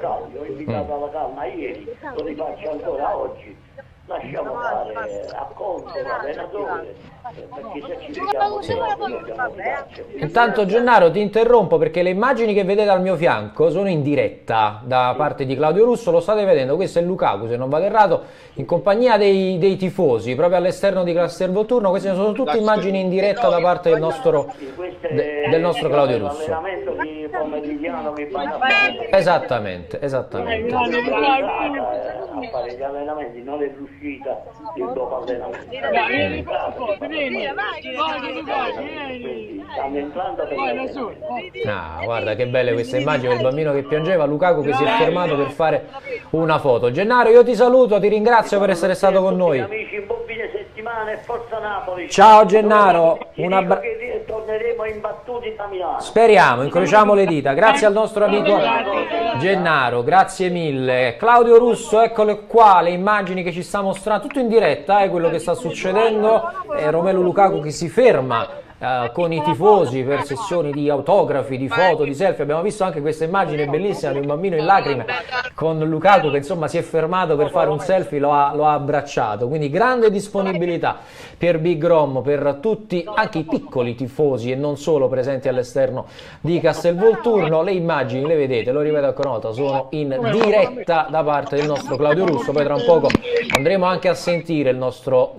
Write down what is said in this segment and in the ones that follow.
Ho invitato alla calma ieri, lo rifaccio ancora oggi. Lasciamo fare a Conte, l'allenatore, perché se ci vediamo dobbiamo fidarci. Intanto Gennaro ti interrompo perché le immagini che vedete al mio fianco sono in diretta da parte di Claudio Russo, lo state vedendo, questo è Lukaku se non vado errato, in compagnia dei tifosi, proprio all'esterno di Castelvolturno, queste sono tutte immagini in diretta da parte del nostro Claudio Russo. L'allenamento di pomeridiano mi fanno fare. Esattamente. A fare gli allenamenti, non è riuscita il dopo allenamento. Stanno entrando per l'allenamento. Ah, guarda che belle queste immagini del bambino che piangeva, Lukaku che si è fermato per fare una foto. Gennaro, io ti saluto, ti ringrazio per essere stato con noi. Amici, un buon fine settimana e forza Napoli. Ciao Gennaro, torneremo imbattuti da Milano. Speriamo, incrociamo le dita. Grazie al nostro amico Gennaro, grazie mille. Claudio Russo, eccole qua le immagini che ci sta mostrando, tutto in diretta, quello che sta succedendo. Romelu Lukaku che si ferma con i tifosi per sessioni di autografi, di foto, di selfie. Abbiamo visto anche questa immagine bellissima di un bambino in lacrime con Lukaku che insomma si è fermato per fare un selfie, lo ha abbracciato. Quindi grande disponibilità per Big Rom, per tutti, anche i piccoli tifosi e non solo presenti all'esterno di Castelvolturno. Le immagini le vedete, lo ripeto ancora una volta, sono in diretta da parte del nostro Claudio Russo. Poi tra un poco andremo anche a sentire il nostro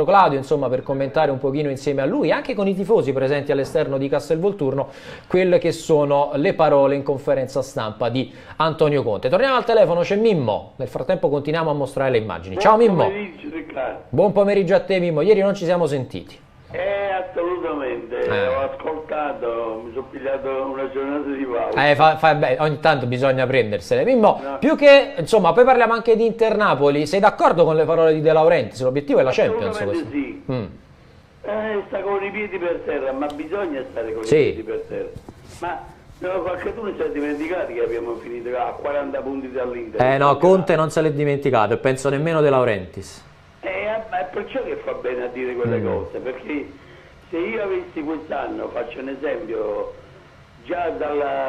Claudio, insomma, per commentare un pochino insieme a lui, anche con i tifosi presenti all'esterno di Castelvolturno, quelle che sono le parole in conferenza stampa di Antonio Conte. Torniamo al telefono, c'è Mimmo. Nel frattempo continuiamo a mostrare le immagini. Ciao Mimmo. Buon pomeriggio, Riccardo. Buon pomeriggio a te Mimmo, ieri non ci siamo sentiti. Assolutamente, ho ascoltato, mi sono pigliato una giornata di pausa. Beh, ogni tanto bisogna prendersele. Mimmo, più che, insomma, poi parliamo anche di Inter-Napoli. Sei d'accordo con le parole di De Laurentiis? L'obiettivo è la Champions. Assolutamente sì. Sta con i piedi per terra, ma bisogna stare con i Sì. piedi per terra. Ma qualcuno si è dimenticato che abbiamo finito a 40 punti dall'Inter. No, Conte non se l'è dimenticato e penso nemmeno De Laurentiis. È perciò che fa bene a dire quelle cose, perché se io avessi quest'anno, faccio un esempio, già dalla